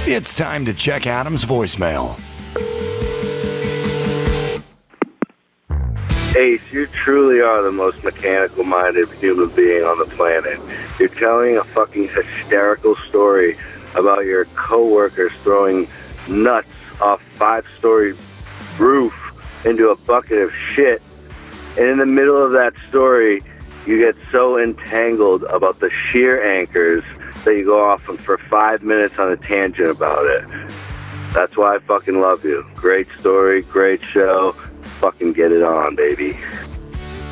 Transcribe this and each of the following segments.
It's time to check Adam's voicemail. Ace, you truly are the most mechanical-minded human being on the planet. You're telling a fucking hysterical story about your coworkers throwing nuts off 5-story roof into a bucket of shit, and in the middle of that story, you get so entangled about the shear anchors that you go off for 5 minutes on a tangent about it. That's why I fucking love you. Great story, great show. Fucking get it on, baby.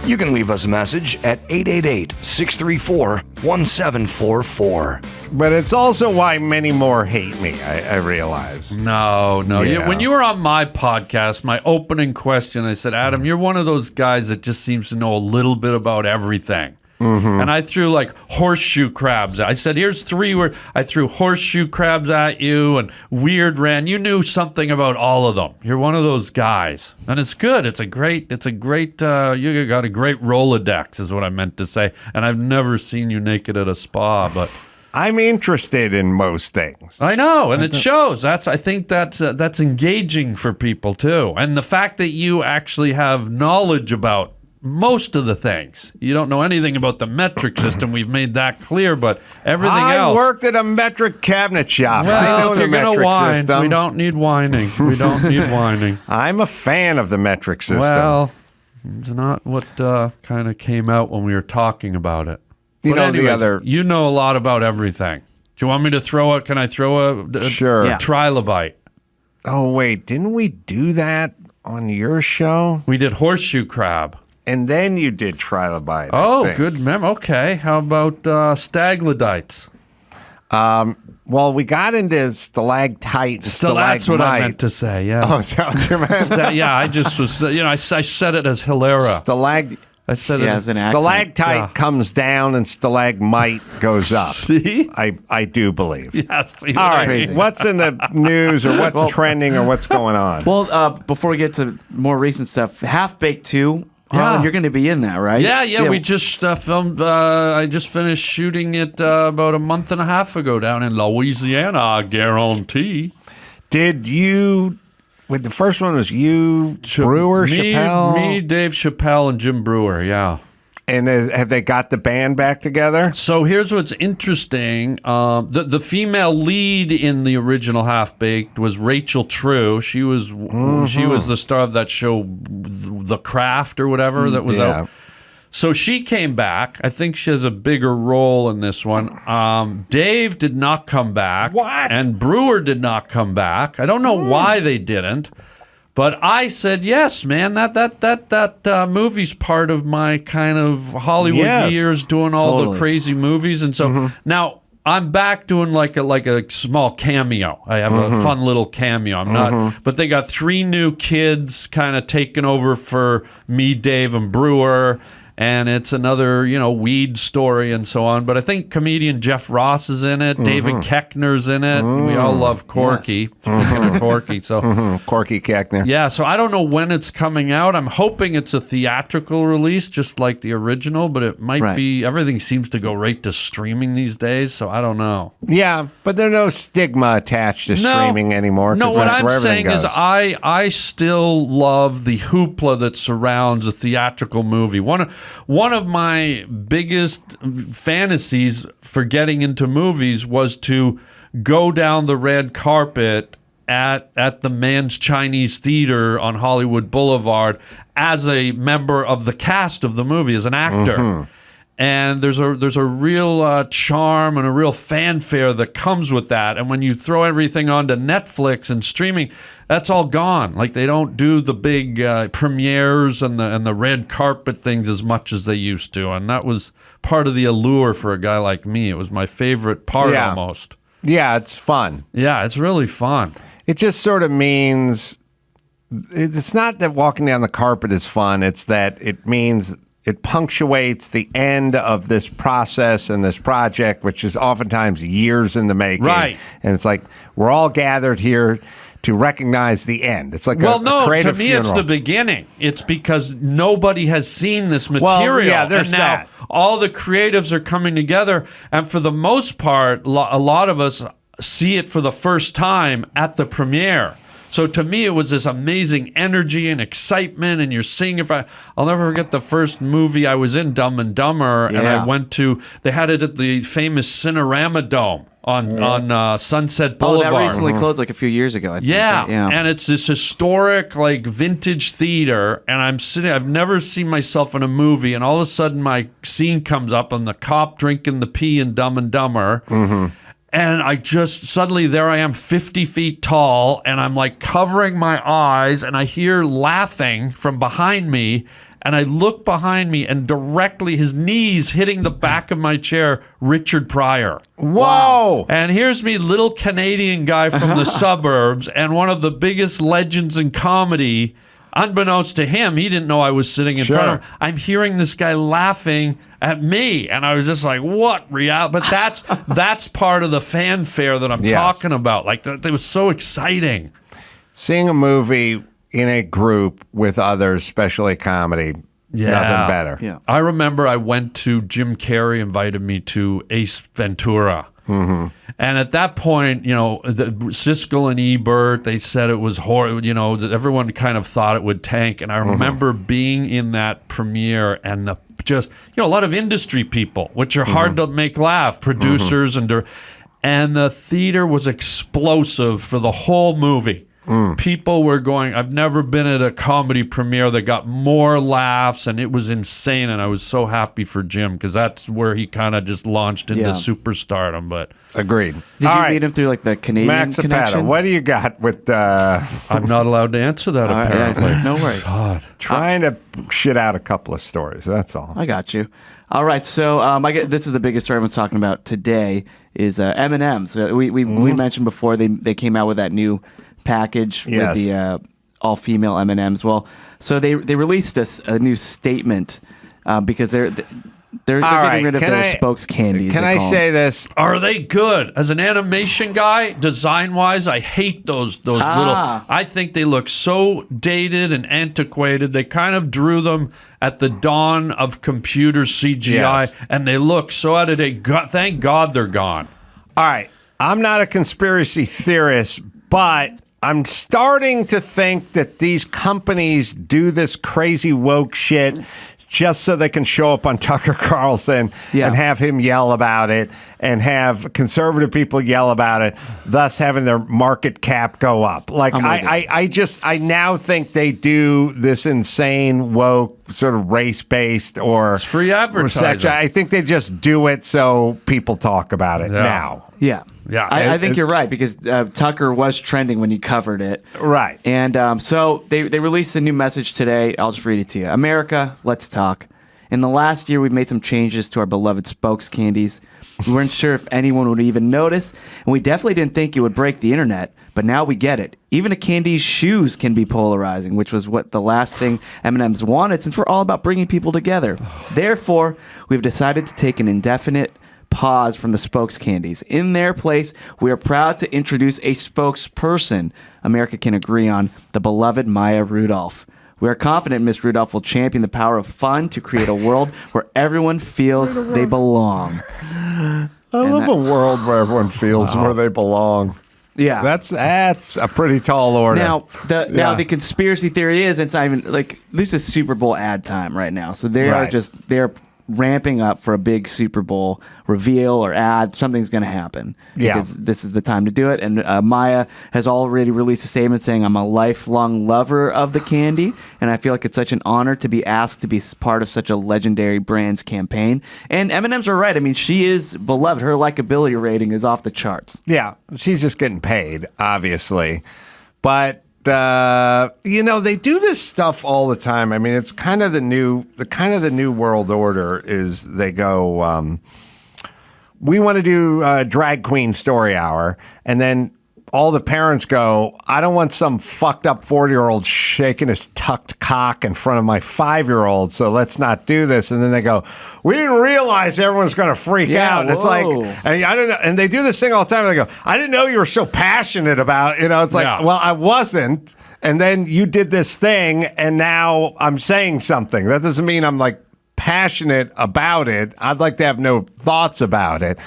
You can leave us a message at 888-634-1744. But it's also why many more hate me, I realize. No. Yeah. When you were on my podcast, my opening question, I said, Adam, you're one of those guys that just seems to know a little bit about everything. Mm-hmm. And I threw like horseshoe crabs. I said, here's 3 where I threw horseshoe crabs at you and weird ran. You knew something about all of them. You're one of those guys. And it's good. It's a great, you got a great Rolodex is what I meant to say. And I've never seen you naked at a spa, but I'm interested in most things. I know, and it shows. I think that's engaging for people too. And the fact that you actually have knowledge about most of the things. You don't know anything about the metric system. We've made that clear, but everything else. I worked at a metric cabinet shop. Well, I know if the you're gonna metric whine, system. we don't need whining. I'm a fan of the metric system. Well, it's not what kind of came out when we were talking about it. You But know, anyways, the other... You know a lot about everything. Do you want me to throw it? Can I throw a Sure. Yeah. trilobite? Oh, wait. Didn't we do that on your show? We did horseshoe crab. And then you did trilobite. Oh, good memory. Okay. How about staglodites? Well, we got into stalactite. That's what I meant to say, yeah. Oh, is that what you meant? Yeah, I just was, I said it as hilera. I said it as an stalactite comes down and stalagmite goes up. See? I do believe. Yes. All right. Crazy. What's in the news or what's trending or what's going on? Well, before we get to more recent stuff, Half Baked 2, Harland, you're going to be in that, right? Yeah. We just filmed. I just finished shooting it about a month and a half ago down in Louisiana, I guarantee. Did you... Wait, the first one was you, Brewer, Chappelle? Me, Dave Chappelle, and Jim Brewer, yeah. And have they got the band back together? So here's what's interesting. The female lead in the original Half Baked was Rachel True. She was the star of that show, The Craft or whatever that was out. So she came back. I think she has a bigger role in this one. Dave did not come back. What? And Brewer did not come back. I don't know why they didn't. But I said, yes, man, that movie's part of my kind of Hollywood years doing all the crazy movies. And so now I'm back doing like a small cameo. I have a fun little cameo. I'm not, but they got 3 new kids kind of taking over for me, Dave, and Brewer. And it's another, weed story and so on. But I think comedian Jeff Ross is in it. David Koechner's in it. We all love Corky. Yes. Speaking of Corky. So, Corky Koechner. Yeah, so I don't know when it's coming out. I'm hoping it's a theatrical release, just like the original. But it might be, everything seems to go right to streaming these days. So I don't know. Yeah, but there's no stigma attached to streaming anymore. No, what that's I'm where saying goes. is I still love the hoopla that surrounds a theatrical movie. One of my biggest fantasies for getting into movies was to go down the red carpet at the Mann's Chinese Theater on Hollywood Boulevard as a member of the cast of the movie, as an actor. And there's a real charm and a real fanfare that comes with that. And when you throw everything onto Netflix and streaming, that's all gone. Like they don't do the big premieres and the red carpet things as much as they used to. And that was part of the allure for a guy like me. It was my favorite part almost. Yeah, it's fun. Yeah, it's really fun. It just sort of means it's not that walking down the carpet is fun. It's that it means it punctuates the end of this process and this project, which is oftentimes years in the making. Right. And it's like, we're all gathered here to recognize the end. It's like a creative to me funeral. It's the beginning. It's because nobody has seen this material. Well, yeah, there's and now that. all the creatives are coming together. And for the most part, a lot of us, see it for the first time at the premiere. So to me, it was this amazing energy and excitement, and you're seeing I'll never forget the first movie I was in, Dumb and Dumber, and I went to, they had it at the famous Cinerama Dome on Sunset Boulevard. Oh, that recently closed like a few years ago, I think. Yeah, and it's this historic, like, vintage theater, and I've never seen myself in a movie, and all of a sudden my scene comes up, and the cop drinking the pee in Dumb and Dumber, and I just, suddenly there I am 50 feet tall, and I'm like covering my eyes, and I hear laughing from behind me, and I look behind me, and directly his knees hitting the back of my chair, Richard Pryor. Whoa! And here's me, little Canadian guy from the suburbs, and one of the biggest legends in comedy. Unbeknownst to him, he didn't know I was sitting in front of him. I'm hearing this guy laughing at me, and I was just like, what reality? But that's part of the fanfare that I'm talking about. Like, that it was so exciting. Seeing a movie in a group with others, especially comedy, nothing better. Yeah. I remember I went to, Jim Carrey invited me to Ace Ventura. And at that point, Siskel and Ebert, they said it was horrible. Everyone kind of thought it would tank. And I remember being in that premiere, and a lot of industry people, which are hard to make laugh, producers and the theater was explosive for the whole movie. People were going, I've never been at a comedy premiere that got more laughs, and it was insane, and I was so happy for Jim, because that's where he kind of just launched into superstardom. But agreed. Did you meet him through like the Canadian Max connection? Zapata, what do you got with I'm not allowed to answer that, apparently. No worries. God. trying to shit out a couple of stories? That's all. I got you. All right, so this is the biggest story everyone's talking about today is M&M's. We mentioned before they came out with that new package with the all-female M&Ms. Well, so they released a new statement because they're getting rid of their spokes candies. Can I say this? Are they good? As an animation guy, design-wise, I hate those little... I think they look so dated and antiquated. They kind of drew them at the dawn of computer CGI, and they look so out of date. Thank God they're gone. All right. I'm not a conspiracy theorist, but I'm starting to think that these companies do this crazy woke shit just so they can show up on Tucker Carlson and have him yell about it and have conservative people yell about it, thus having their market cap go up. Like, I now think they do this insane woke sort of race-based or it's free advertising. I think they just do it so people talk about it now. Yeah. I think you're right, because Tucker was trending when he covered it. Right. And so they released a new message today. I'll just read it to you. America, let's talk. In the last year, we've made some changes to our beloved spokes candies. We weren't sure if anyone would even notice, and we definitely didn't think it would break the internet, but now we get it. Even a candy's shoes can be polarizing, which was what the last thing M&M's wanted, since we're all about bringing people together. Therefore, we've decided to take an indefinite pause from the spokes candies. In their place, we are proud to introduce a spokesperson America can agree on, the beloved Maya Rudolph. We are confident Miss Rudolph will champion the power of fun to create a world where everyone feels they belong. I love a world where everyone feels where they belong. Yeah, that's a pretty tall order. Now the conspiracy theory is it's not even like this is Super Bowl ad time right now, so they're ramping up for a big Super Bowl reveal or ad. Something's going to happen because this is the time to do it. And Maya has already released a statement saying, I'm a lifelong lover of the candy, and I feel like it's such an honor to be asked to be part of such a legendary brand's campaign. And M&M's are right. I mean, she is beloved. Her likability rating is off the charts. Yeah, she's just getting paid, obviously. But they do this stuff all the time. I mean, it's kind of the new world order is they go, we want to do a drag queen story hour. And then all the parents go, I don't want some fucked up 40-year-old shaking his tucked cock in front of my 5-year-old, so let's not do this. And then they go, we didn't realize everyone's going to freak out. And it's like, and I don't know. And they do this thing all the time. They go, I didn't know you were so passionate about, it's like, well, I wasn't. And then you did this thing, and now I'm saying something. That doesn't mean I'm like passionate about it. I'd like to have no thoughts about it.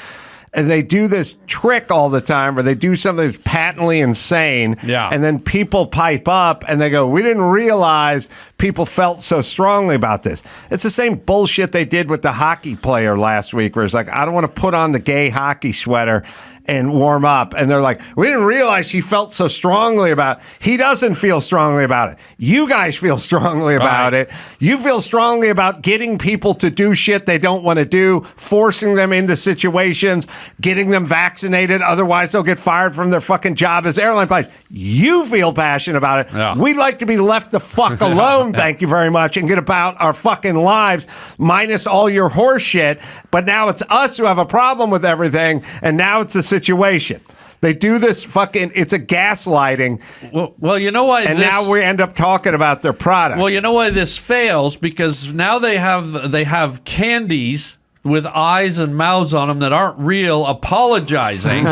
And they do this trick all the time where they do something that's patently insane. Yeah. And then people pipe up and they go, we didn't realize people felt so strongly about this. It's the same bullshit they did with the hockey player last week where it's like, I don't want to put on the gay hockey sweater and warm up. And they're like, we didn't realize she felt so strongly about it. He doesn't feel strongly about it. You guys feel strongly about it. You feel strongly about getting people to do shit they don't want to do, forcing them into situations, getting them vaccinated. Otherwise, they'll get fired from their fucking job as airline pilots. You feel passionate about it. Yeah. We'd like to be left the fuck alone, thank you very much, and get about our fucking lives, minus all your horse shit. But now it's us who have a problem with everything, and now it's a situation. They do this fucking, it's a gaslighting. Well, you know why? And now we end up talking about their product. Well, you know why this fails? Because now they have candies with eyes and mouths on them that aren't real, apologizing,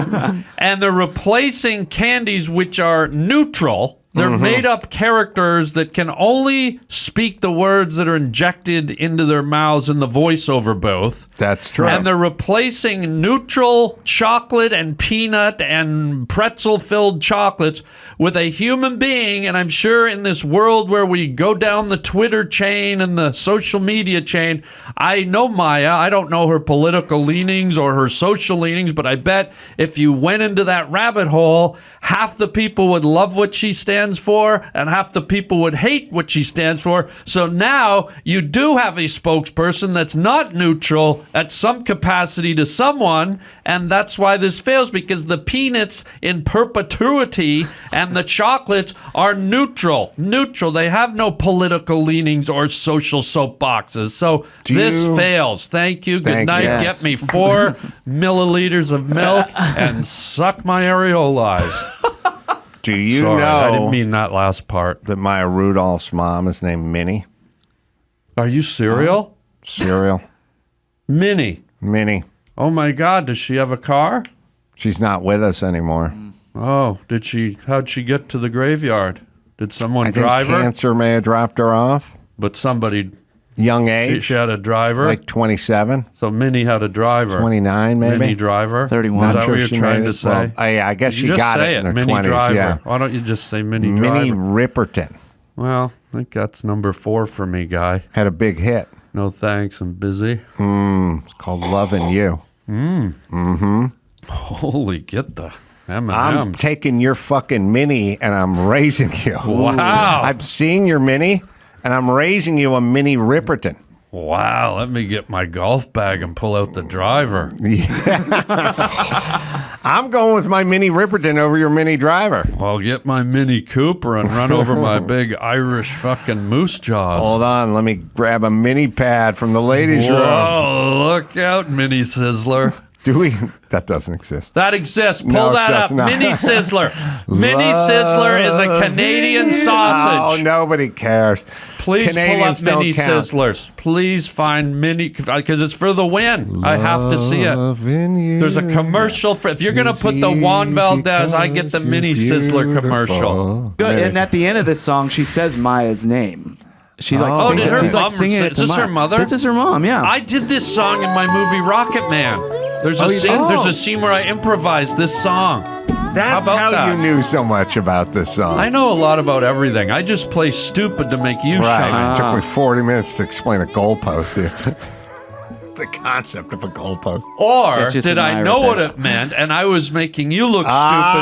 and they're replacing candies which are neutral. They're made up characters that can only speak the words that are injected into their mouths in the voiceover booth. That's true. And they're replacing neutral chocolate and peanut and pretzel-filled chocolates with a human being. And I'm sure in this world where we go down the Twitter chain and the social media chain, I know Maya. I don't know her political leanings or her social leanings, but I bet if you went into that rabbit hole, half the people would love what she stands for and half the people would hate what she stands for. So now you do have a spokesperson that's not neutral at some capacity to someone, and that's why this fails, because the peanuts in perpetuity and the chocolates are neutral. They have no political leanings or social soapboxes. So this fails. Thank you. Good night. Yes. Get me 4 milliliters of milk and suck my areolas. Do you Sorry, know I didn't mean that last part. that Maya Rudolph's mom is named Minnie? Are you serial? Cereal. Minnie. Minnie. Oh my God, does she have a car? She's not with us anymore. Oh, how'd she get to the graveyard? Did someone I think drive her? cancer may have dropped her off. But somebody, Young age. she had a driver? Like 27, So Minnie had a driver. 29 maybe. Minnie driver? 31. Is that Not sure what you're she trying made to it. say? Well, I guess You she just got say it in her Minnie 20s. driver. Yeah. Why don't you just say Minnie Minnie driver? Ripperton Well, I think that's number 4 for me, guy. had a big hit. No thanks, I'm busy. It's called Lovin' You. Holy, get the I'm M&M's. taking your fucking Minnie and I'm raising you. Wow. I'm seeing your Minnie and I'm raising you a Minnie Ripperton. Wow, let me get my golf bag and pull out the driver. I'm going with my Minnie Ripperton over your Minnie Driver. I'll get my Mini Cooper and run over my big Irish fucking moose jaws. Hold on, let me grab a mini pad from the ladies' room. Whoa, look out, Mini Sizzler. Do we? That doesn't exist. That exists. Pull No, it that does up. not. Mini Sizzler. Mini Sizzler is a Canadian sausage. Oh, nobody cares. Please Canadians pull up Mini don't count. Sizzlers. Please find Mini, because it's for the win. I have to see it. Loving you. There's a commercial for, if you're going to is put the Juan easy Valdez, I get the 'cause Mini you're Sizzler commercial. beautiful. Good. And at the end of this song, she says Maya's name. She like Oh, sings did it. her She's like mom singing say- it is to this her Maya. mother? This is her mom. Yeah. I did this song in my movie Rocket Man. There's a you scene. did? There's Oh. a scene where I improvised this song. That's about how that? you knew so much about this song. I know a lot about everything. I just play stupid to make you Right. shine. It took me 40 minutes to explain a goalpost here. The concept of a goalpost. Or It's just did an I Irish know what thing. it meant, and I was making you look stupid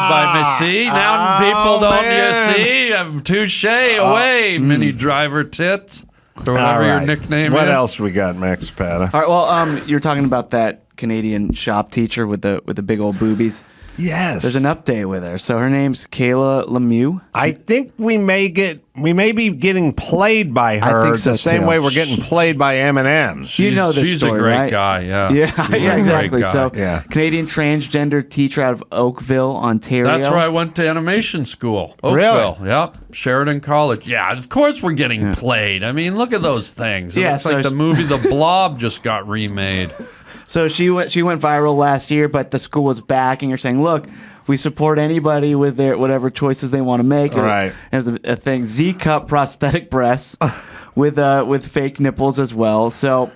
by me? See, now people don't. man. You see, I'm touche away, Mini Driver Tits, or whatever your nickname What is. else we got, Max Pata? All right. Well, you're talking about that Canadian shop teacher with the big old boobies. Yes. There's an update with her. So her name's Kayla Lemieux. I think we may be getting played by her think so, the same too. way we're getting played by M&M's. You know this She's story, a great right? guy. Yeah. Yeah, She's a yeah, great exactly. guy. So, Yeah. Canadian transgender teacher out of Oakville, Ontario. That's where I went to animation school. Oakville. Yep. Sheridan College. Yeah, of course we're getting played. I mean, look at those things. It Yeah, looks so like the movie The Blob just got remade. So she went viral last year, but the school was backing her, saying, "Look, we support anybody with their whatever choices they want to make." Right. There's a thing, Z cup prosthetic breasts with fake nipples as well. So,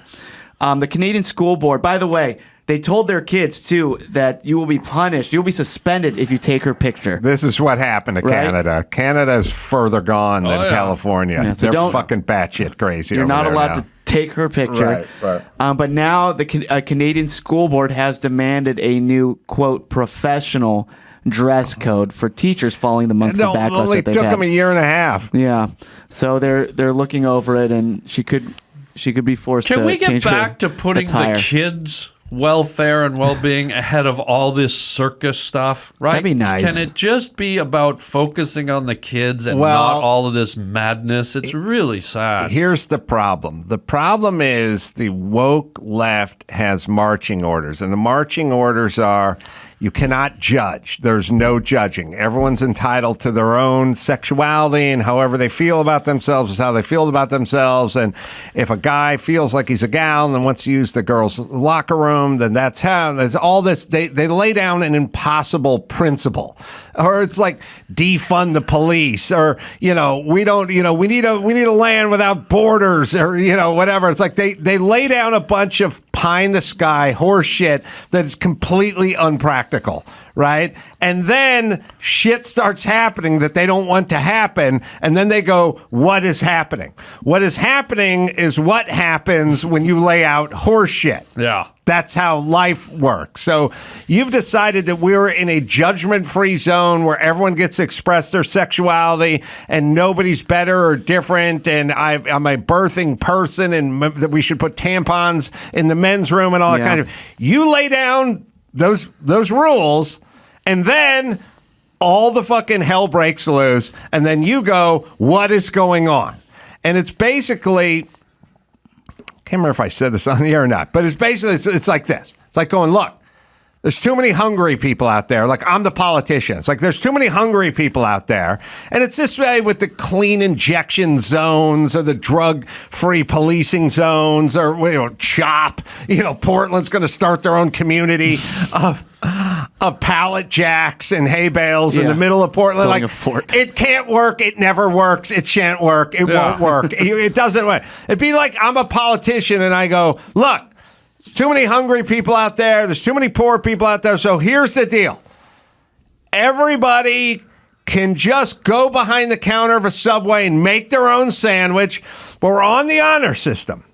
the Canadian School Board. By the way, They told their kids too that you will be punished. You'll be suspended if you take her picture. This is what happened to Right? Canada. Canada's further gone than yeah. California. Yeah, so They're don't- fucking batshit crazy. You're over not there allowed now. to take her picture. Right. But now the Canadian school board has demanded a new, quote, professional dress code for teachers following the months No, of backlash only that they've took had. them a year and a half. Yeah. So they're looking over it, and she could be forced to Can we get change her back to putting attire. the kids' welfare and well-being ahead of all this circus stuff, right? That'd be nice. Can it just be about focusing on the kids and Well, not all of this madness? It's really sad. Here's the problem. The problem is the woke left has marching orders, and the marching orders are you cannot judge. There's no judging. Everyone's entitled to their own sexuality, and however they feel about themselves is how they feel about themselves. And if a guy feels like he's a gal and then wants to use the girls' locker room, then that's how. There's all this. They lay down an impossible principle, or it's like defund the police, or we need a land without borders, or whatever. It's like they lay down a bunch of pie in the sky horse shit that is completely unpractical. Right? And then shit starts happening that they don't want to happen. And then they go, what is happening? What is happening is what happens when you lay out horse shit. Yeah. That's how life works. So you've decided that we're in a judgment-free zone where everyone gets to express their sexuality and nobody's better or different. And I'm a birthing person and that we should put tampons in the men's room and all that kind of. You lay down those rules, and then all the fucking hell breaks loose, and then you go, what is going on? And it's basically, I can't remember if I said this on the air or not, but it's basically, it's like this. It's like going, look, there's too many hungry people out there. Like, I'm the politician. It's like there's too many hungry people out there. And it's this way with the clean injection zones or the drug-free policing zones or, CHOP. Portland's going to start their own community of pallet jacks and hay bales in the middle of Portland. Building Like, a fort. it can't work. It never works. It shan't work. It won't work. It doesn't work. It'd be like I'm a politician and I go, look, there's too many hungry people out there. There's too many poor people out there. So here's the deal. Everybody can just go behind the counter of a Subway and make their own sandwich, but we're on the honor system.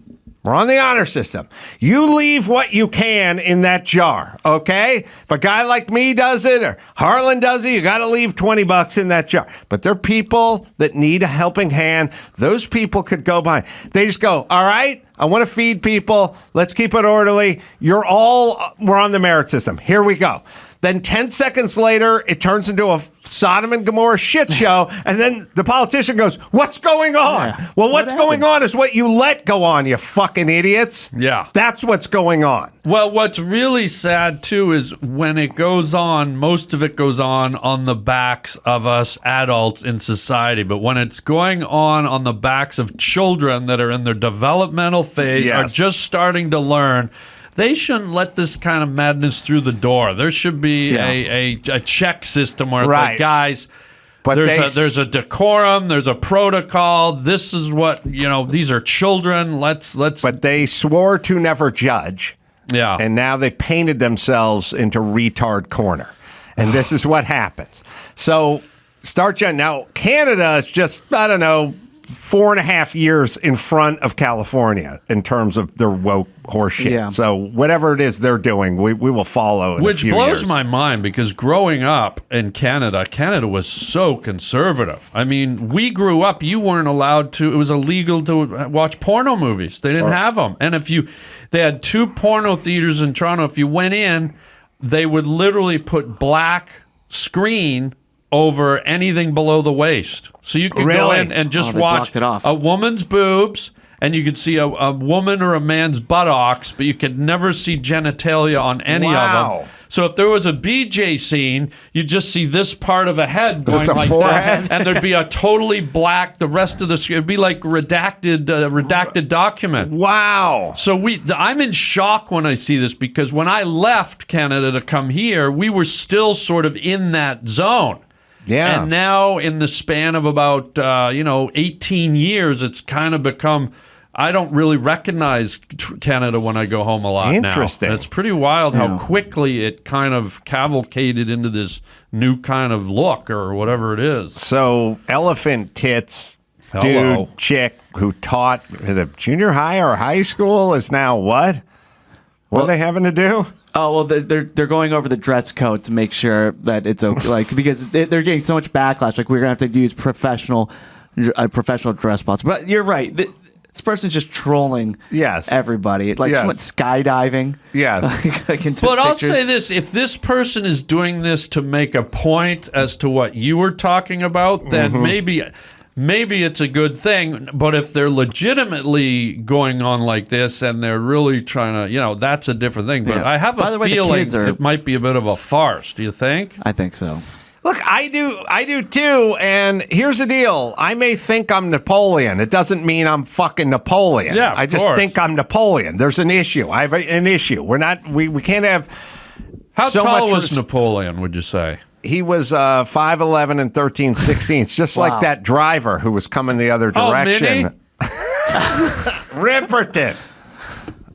We're on the honor system. You leave what you can in that jar, okay? If a guy like me does it or Harland does it, you got to leave $20 in that jar. But there are people that need a helping hand. Those people could go by. They just go, all right, I want to feed people. Let's keep it orderly. We're on the merit system. Here we go. Then 10 seconds later, it turns into a Sodom and Gomorrah shit show. And then the politician goes, what's going on? Yeah. Well, what's What going happened? on is what you let go on, you fucking idiots. Yeah. That's what's going on. Well, what's really sad, too, is when it goes on, most of it goes on the backs of us adults in society. But when it's going on the backs of children that are in their developmental phase, are Yes. just starting to learn, they shouldn't let this kind of madness through the door. There should be a check system where it's Right. like, guys, But there's a decorum, there's a protocol. This is what, these are children. Let's. But they swore to never judge. Yeah. And now they painted themselves into retard corner. And this is what happens. So start judging. Now, Canada is just, 4.5 years in front of California in terms of their woke horseshit. Yeah. So whatever it is they're doing, we will follow in Which a few blows years. my mind because growing up in Canada was so conservative. I mean, we grew up, you weren't allowed to, it was illegal to watch porno movies. They didn't have them. And they had 2 porno theaters in Toronto. If you went in, they would literally put black screen over anything below the waist. So you could go Really? in and just they watch blocked it off. a woman's boobs, and you could see a woman or a man's buttocks, but you could never see genitalia on any of Wow. them. So if there was a BJ scene, you'd just see this part of a head going Just a like forehead? that, and there'd be a totally black, the rest of the screen. It'd be like redacted document. Wow. So I'm in shock when I see this because when I left Canada to come here, we were still sort of in that zone. Yeah. And now in the span of about 18 years, it's kind of become I don't really recognize Canada when I go home a lot now. Interesting. It's pretty wild how quickly it kind of cavalcaded into this new kind of look or whatever it is. So elephant tits, Hello. dude, chick who taught at a junior high or high school is now what? What are they having to do? Oh well, they're going over the dress code to make sure that it's okay, like because they're getting so much backlash. Like we're gonna have to use professional dress spots. But you're right. This person's just trolling. Yes. Everybody. Like Yes. she went skydiving. Yes. Like into But I'll pictures. say this: if this person is doing this to make a point as to what you were talking about, then maybe it's a good thing. But if they're legitimately going on like this and they're really trying to, that's a different thing. But Yeah. I have By a the way, the feeling kids are- it might be a bit of a farce. Do you think? I think so. Look, I do too. And here's the deal: I may think I'm Napoleon. It doesn't mean I'm fucking Napoleon. Yeah, of I just course. think I'm Napoleon. There's an issue. I have an issue. We're not. We can't have. How so tall much was Napoleon? Would you say? He was 5'11" and 13/16, just like that driver who was coming the other direction. Ripperton.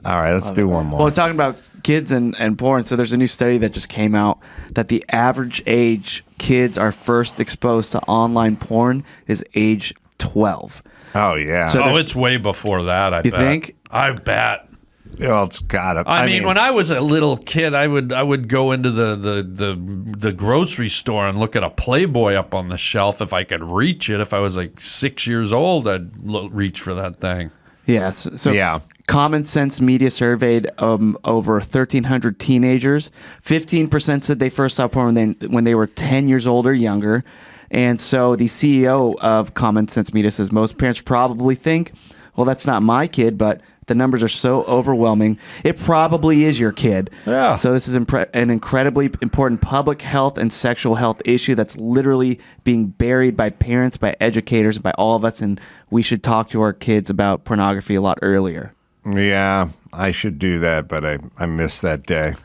All right, let's do one more. Well, we're talking about kids and porn. So there's a new study that just came out that the average age kids are first exposed to online porn is age 12. Oh yeah. So there's- It's way before that. I You bet. think? I bet. Well, it's gotta. I mean, when I was a little kid, I would go into the grocery store and look at a Playboy up on the shelf if I could reach it. If I was like 6 years old, I'd reach for that thing. Yes. So Yeah. Common Sense Media surveyed over 1,300 teenagers. 15% said they first saw porn when they were 10 years old or younger. And so the CEO of Common Sense Media says most parents probably think, well, that's not my kid, but the numbers are so overwhelming. It probably is your kid. Yeah. So this is an incredibly important public health and sexual health issue that's literally being buried by parents, by educators, by all of us. And we should talk to our kids about pornography a lot earlier. Yeah, I should do that, but I missed that day.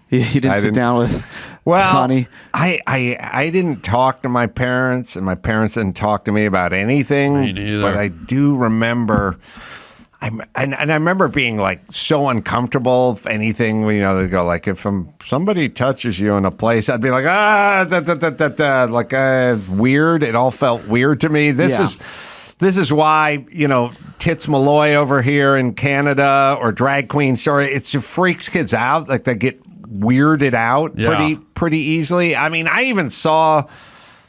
You didn't sit down with Sonny? I didn't talk to my parents, and my parents didn't talk to me about anything. Me neither. But I do remember, and I remember being like so uncomfortable. If anything, they go like, if somebody touches you in a place, I'd be like, weird. It all felt weird to me. This is why, Tits Malloy over here in Canada or Drag Queen Story, it just freaks kids out. Like they get weirded out pretty easily. I mean, I even saw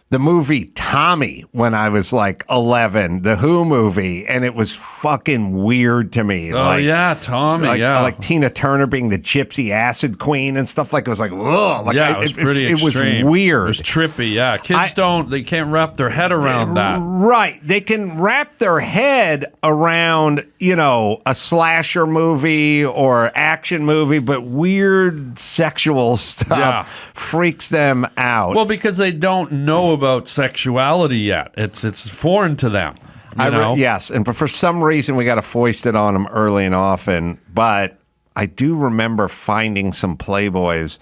the movie Tommy when I was like 11, the Who movie, and it was fucking weird to me. Oh, yeah, Tommy, like Tina Turner being the gypsy acid queen and stuff like it was like, ugh. Like, it was pretty it was extreme. weird. It was trippy, yeah. Kids they can't wrap their head around that. Right. They can wrap their head around, a slasher movie or action movie, but weird sexual stuff freaks them out. Well, because they don't know about sexuality yet. It's foreign to them. Yes, and for some reason we got to foist it on them early and often. But I do remember finding some Playboys.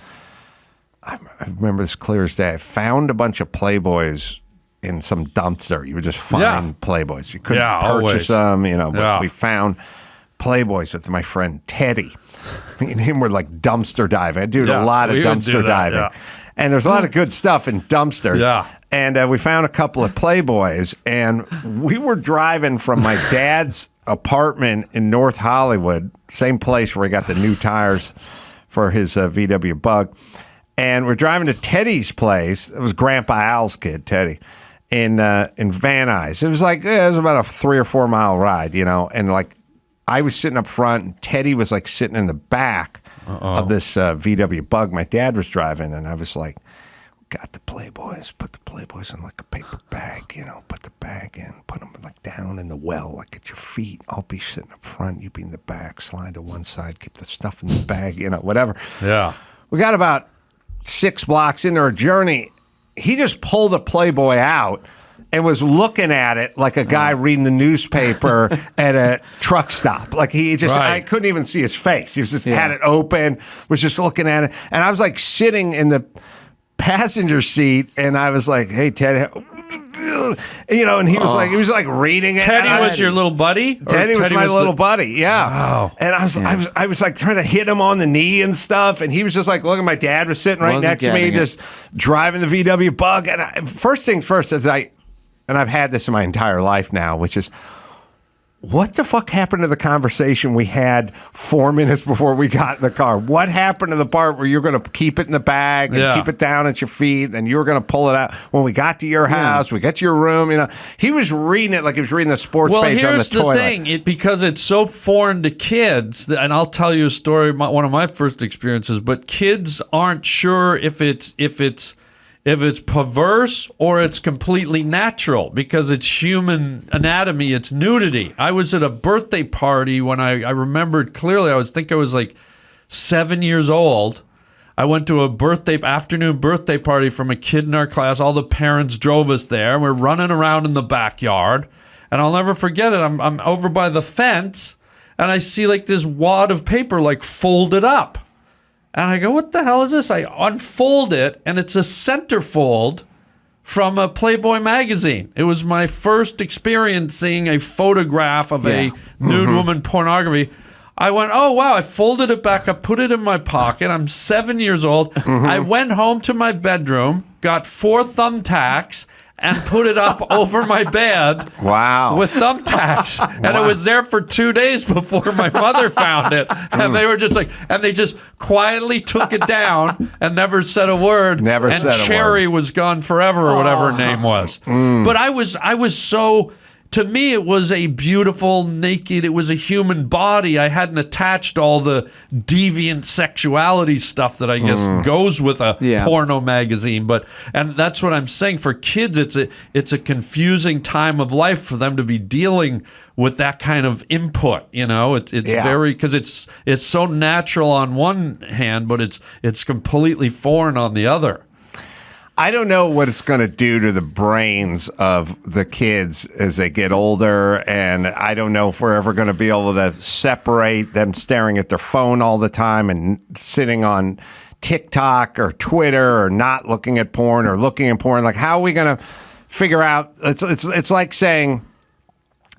I remember this clear as day. I found a bunch of Playboys in some dumpster. You would just find Playboys. You couldn't purchase them, but we found Playboys with my friend Teddy. Me and him were like dumpster diving. I do a lot of dumpster diving. Yeah. And there's a lot of good stuff in dumpsters. Yeah. And we found a couple of Playboys, and we were driving from my dad's apartment in North Hollywood, same place where he got the new tires for his VW Bug. And we're driving to Teddy's place. It was Grandpa Al's kid, Teddy, in Van Nuys. It was about a 3 or 4 mile ride, and like I was sitting up front, and Teddy was like sitting in the back of this VW Bug my dad was driving, and I was like, got the Playboys, put the Playboys in like a paper bag, put the bag in, put them like down in the well, like at your feet. I'll be sitting up front, you be in the back, slide to one side, keep the stuff in the bag, whatever. Yeah. We got about 6 blocks into our journey. He just pulled a Playboy out and was looking at it like a guy reading the newspaper at a truck stop. Like I couldn't even see his face. He was just had it open, was just looking at it. And I was like sitting in the passenger seat, and I was like, hey, Ted, and he was like reading it. Teddy was your little buddy? Or Teddy was my little buddy, yeah. Wow. And I was like trying to hit him on the knee and stuff, and he was just like, look, my dad was sitting right next to me, just driving the VW Bug. And first things first, and I've had this in my entire life now, which is, what the fuck happened to the conversation we had 4 minutes before we got in the car? What happened to the part where you're going to keep it in the bag and keep it down at your feet, and you were going to pull it out when we got to your house, we got to your room? He was reading it like he was reading the sports page on the toilet. Well, here's the thing. Because it's so foreign to kids, and I'll tell you a story, one of my first experiences, but kids aren't sure if it's perverse or it's completely natural because it's human anatomy, it's nudity. I was at a birthday party when I remembered clearly, I was like 7 years old. I went to a afternoon birthday party from a kid in our class. All the parents drove us there. We're running around in the backyard. And I'll never forget it. I'm over by the fence and I see like this wad of paper like folded up. And I go, what the hell is this? I unfold it, and it's a centerfold from a Playboy magazine. It was my first experience seeing a photograph of a nude woman pornography. I went, oh, wow. I folded it back up, put it in my pocket. I'm 7 years old. I went home to my bedroom, got 4 thumbtacks, and put it up over my bed with thumbtacks. And it was there for 2 days before my mother found it. And they were just like, and they just quietly took it down and never said a word. And Cherry was gone forever or whatever her name was. But I was so... To me, it was a beautiful, naked, it was a human body. I hadn't attached all the deviant sexuality stuff that I guess goes with a porno magazine. And that's what I'm saying. For kids, it's a confusing time of life for them to be dealing with that kind of input. It's very, because it's so natural on one hand, but it's completely foreign on the other. I don't know what it's going to do to the brains of the kids as they get older, and I don't know if we're ever going to be able to separate them staring at their phone all the time and sitting on TikTok or Twitter or not looking at porn or looking at porn. Like, how are we going to figure out? It's like saying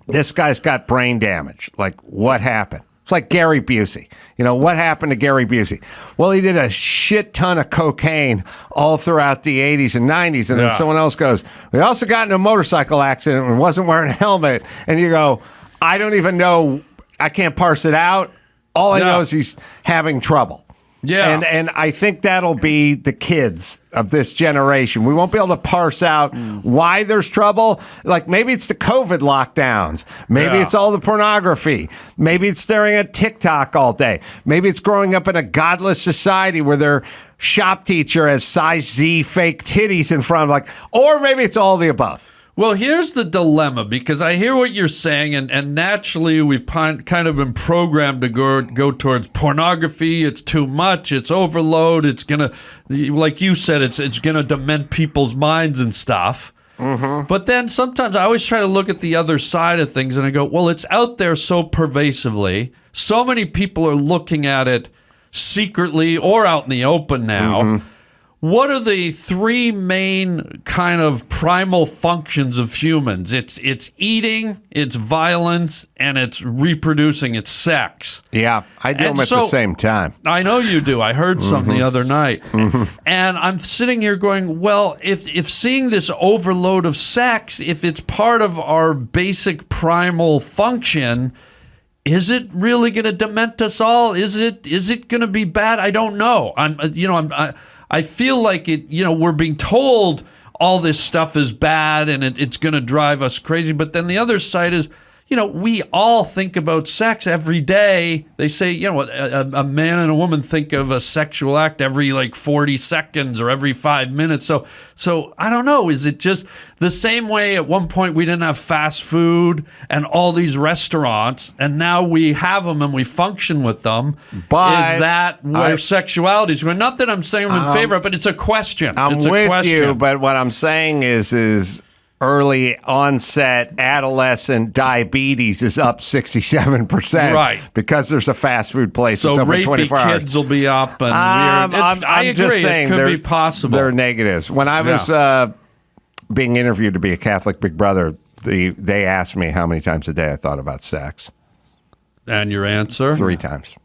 this guy's got brain damage. Like, what happened? It's like Gary Busey. What happened to Gary Busey? Well, he did a shit ton of cocaine all throughout the 80s and 90s. And then someone else goes, we also got in a motorcycle accident and wasn't wearing a helmet. And you go, I don't even know. I can't parse it out. All I know is he's having trouble. Yeah. And I think that'll be the kids of this generation. We won't be able to parse out why there's trouble. Like, maybe it's the COVID lockdowns. Maybe it's all the pornography. Maybe it's staring at TikTok all day. Maybe it's growing up in a godless society where their shop teacher has size Z fake titties in front of, or maybe it's all the above. Well, here's the dilemma, because I hear what you're saying, and naturally we've kind of been programmed to go towards pornography. It's too much. It's overload. It's going to, like you said, it's going to dement people's minds and stuff. But then sometimes I always try to look at the other side of things, and I go, well, it's out there so pervasively. So many people are looking at it secretly or out in the open now. What are the 3 main kind of primal functions of humans? It's eating, it's violence, and it's reproducing, it's sex. Yeah, I do them at the same time. I know you do. I heard some the other night. And I'm sitting here going, well, if seeing this overload of sex, if it's part of our basic primal function, is it really going to dement us all? Is it going to be bad? I don't know. I feel like we're being told all this stuff is bad and it's going to drive us crazy. But then the other side is, we all think about sex every day. They say, a man and a woman think of a sexual act every 40 seconds or every 5 minutes. So I don't know. Is it just the same way at one point we didn't have fast food and all these restaurants, and now we have them and we function with them? But is that where sexuality is going? Not that I'm saying I'm in favor, but it's a question. I'm with you, but what I'm saying is early onset adolescent diabetes is up 67%. Right. Because there's a fast food place so that's open rapey 24 hours. Kids will be up. And I agree. just saying it could be possible. They're negatives. When I was being interviewed to be a Catholic Big Brother, they asked me how many times a day I thought about sex. And your answer? 3 times.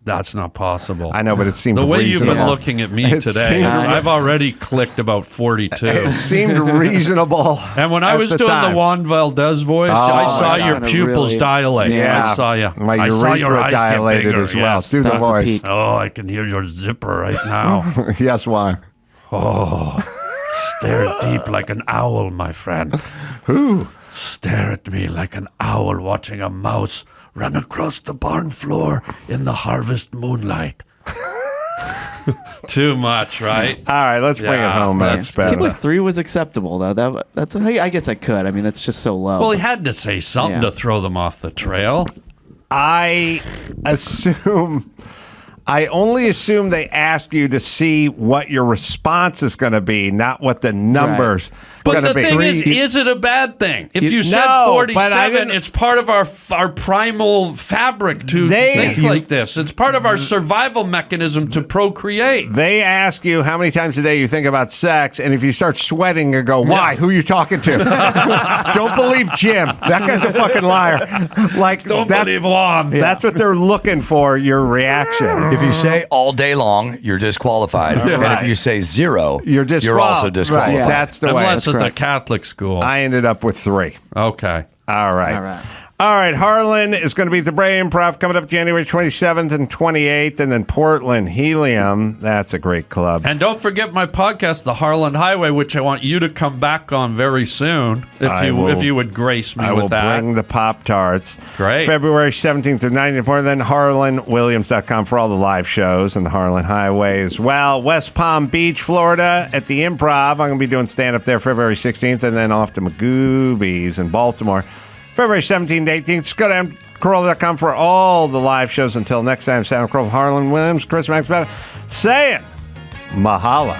That's not possible. I know, but it seemed the way reasonable. you've been looking at me It today, seemed- I've already clicked about 42. It seemed reasonable. And when I at was the doing time. the Juan Valdez voice, I saw that's your gonna pupils really- dilate. Yeah, I saw you. My I saw your urethra eyes dilated get bigger. as well. Yes. Do the That was the voice. peak. Oh, I can hear your zipper right now. Yes, why? Oh, stare deep like an owl, my friend. Who? Stare at me like an owl watching a mouse run across the barn floor in the harvest moonlight. Too much, right? All right, let's bring it Yeah, home. Man, That's I can't better. believe 3 was acceptable though. That's I guess I could. I mean, that's just so low. Well, he had to say something Yeah. to throw them off the trail. I only assume they ask you to see what your response is going to be, not what the numbers But going to the be. thing is it a bad thing? If you said No, but I 47, didn't- it's part of our primal fabric to think like this. It's part of our survival mechanism to procreate. They ask you how many times a day you think about sex, and if you start sweating, you go, "Why? Who are you talking to?" Don't believe Jim. That guy's a fucking liar. Like, Don't believe Juan. That's what they're looking for. Your reaction. If you say all day long, you're disqualified. And Right. if you say 0, You're also Right. disqualified. That's the way. Unless it's a correct. Catholic school. I ended up with 3. Okay. All right. All right. All right. Harlan is going to be at the Brea Improv coming up January 27th and 28th. And then Portland, Helium. That's a great club. And don't forget my podcast, The Harland Highway, which I want you to come back on very soon, if you would grace me I with will that. bring the Pop-Tarts. Great. February 17th through 19th. And then HarlandWilliams.com for all the live shows and the Harland Highway as well. West Palm Beach, Florida at the Improv. I'm going to be doing stand-up there February 16th and then off to Magoobies in Baltimore. February 17th to 18th. Just go to Carolla.com for all the live shows. Until next time, Sam Crow, Harland Williams, Chris Max, saying mahalo.